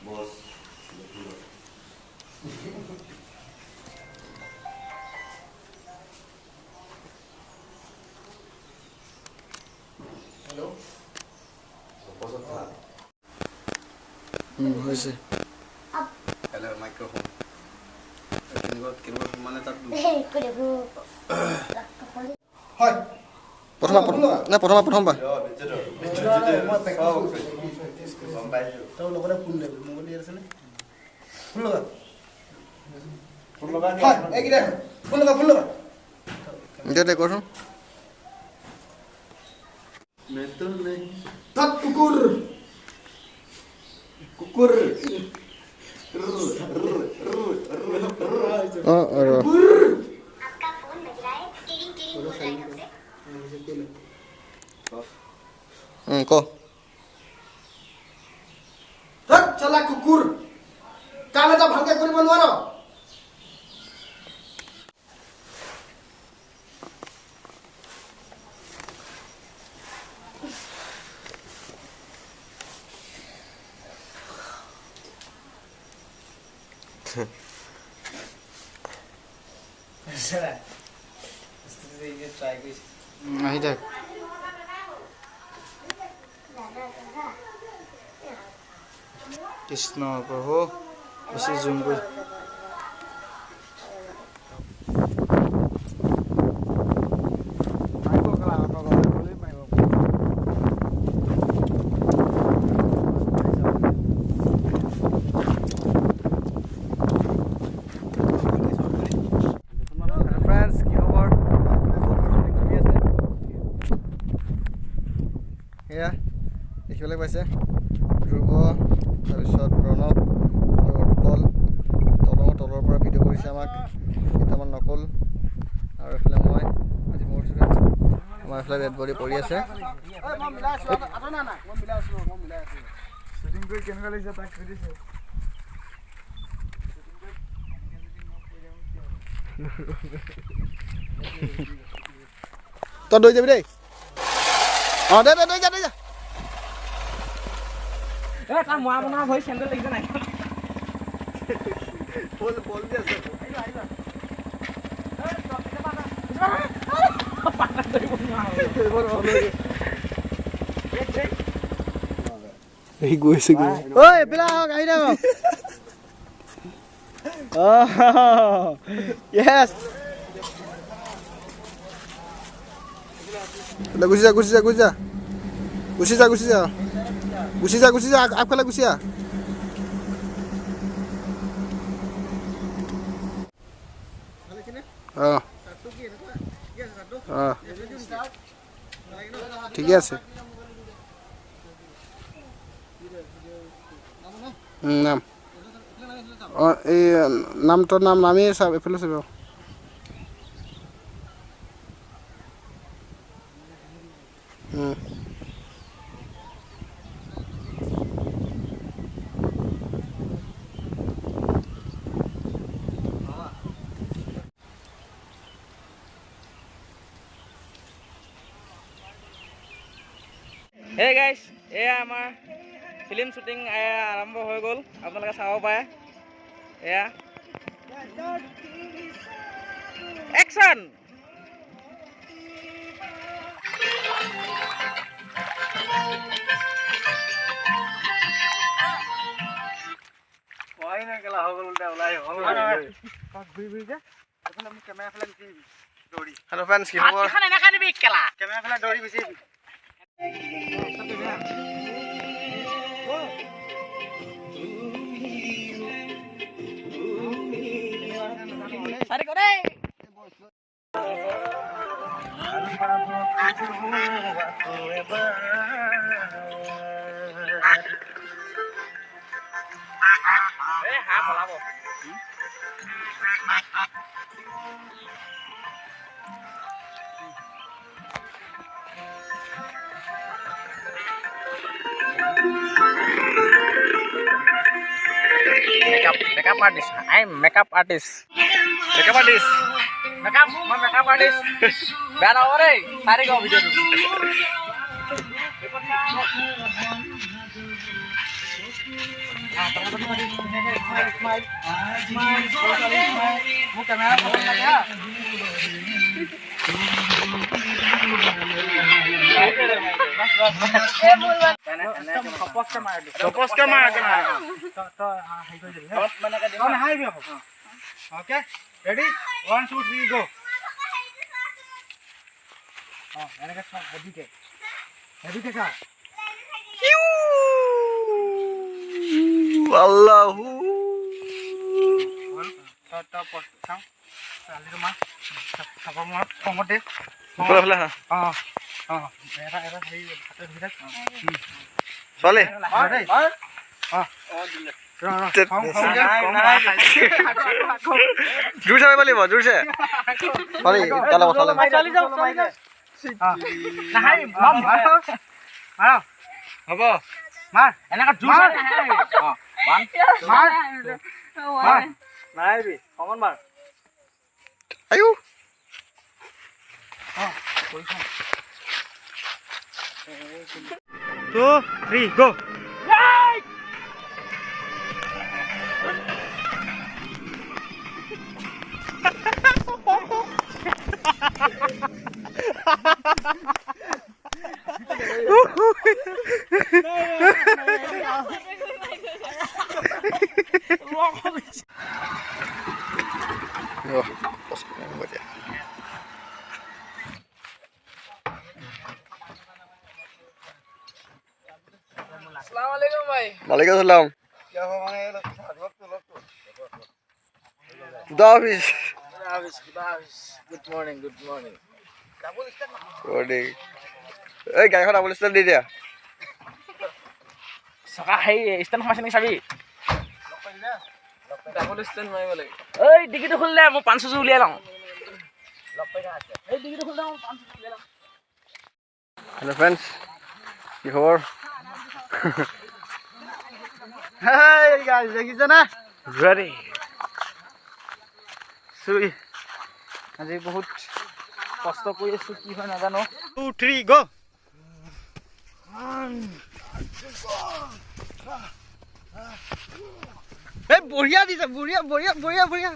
Bos. Hello. Bos apa? হৈছে Hello microphone. কেনেকুৱা মানে তাত হয় প্ৰথমবাৰ তোৰ লগতে ফোন দে মোবাইল দি আছেনে ফোন লগা হয় এইকেইটা ফোন লগা দে কৰচোন তাত কুকুৰ অঁ আৰু आपका फोन बज रहा है टिरिंग टिरिंग बोल रहा है कब से ক তাত চালা কুকুৰ কাম এটা ভালকে কৰিব নোৱাৰ আহি থাক কৃষ্ণ প্ৰভু বেছি জুম কৰি ফ্ৰেণ্ডছ কি খবৰ এয়া দেখিবলৈ পাইছে ধ্ৰুৱ তাৰপিছত প্ৰণৱ আৰু উৎপল তলৰ পৰা ভিডিঅ' কৰিছে আমাক কেইটামান নকল আৰু এইফালে মই আজি মোৰ আমাৰ এইফালে ৰেড বডি পৰি আছে শ্বুটিং কৰি কেনেকুৱা লাগিছে তাক সুধিছে তই দৈ যাবি দেই অঁ দে যা তাৰ মৰা বনোৱা ভৰি চেণ্ডেল লাগিছে নাই গৈছে ঐ এইফালে আহক আহি থাকক য়েছ গুচি যা আগফালে গুচি যা অঁ অঁ ঠিকে আছে নাম অঁ এই নামটোৰ নামেই চাব এইফালে চাব হে গাইজ এয়া আমাৰ ফিল্ম শ্বুটিং আৰম্ভ হৈ গ'ল আপোনালোকে চাব পাৰে এয়া একশ্যন হেল্ল' ফ্ৰেণ্ডছ কি খবৰ কেমেৰা দৌৰি গুচি হাঁহ পলাব Makeup artist. I'm makeup artist. Makeup artist. Makeup, मैं makeup artist. Bad over है. सारे गाँव video दो. মোক কেমেৰা ফটো লাগে হা সপচকে মাৰ Okay, ready? 1, 2, 3, go. Heavy take out. Allahu. Soalnya. Jur sampai balik, Jur se. Balik, kalau soalnya. Nah, Mam. Apa? Mar, enak jur se. Mar. Nah, ini, kawan Mar. Ayo. 2, 3, go. Yo, pos buat ya. Assalamualaikum, bhai. Waalaikumsalam. Davis. Good morning. Morning. Eh, গাড়ীখন double stand দি দিয়া। Saka hey, stand sama sini sabi. Double stand mai bole. Oi, digi to khul le, mo 500 ju uliya lang. Lock paina ache. Ei, digi to khul le, mo 500 ju uliya lang. Hello friends. কি খবৰ? Hey guys, দেখিছে না? Ready. সুই। আজি বহুত কষ্ট কৰি আছো কি হয় নাজানো। 2 3 go. এই বঢ়িয়া দিছে, বঢ়িয়া।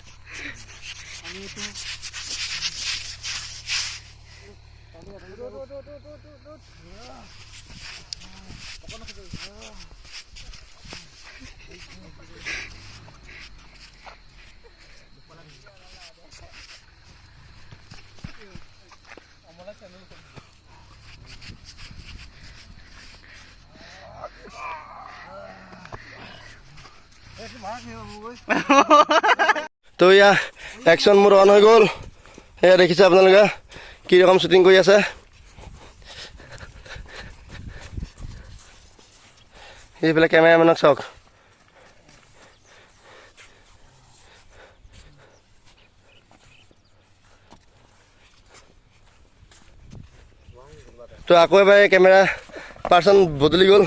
তো ইয়া একশন মোৰ অন হৈ গ'ল। এয়া দেখিছে আপোনালোকে কি ৰকম শ্বুটিং কৰি আছে। এইফালে কেমেৰামেনক চাওক। তো আকৌ এবাৰ কেমেৰা পাৰ্চন বদলি গ'ল।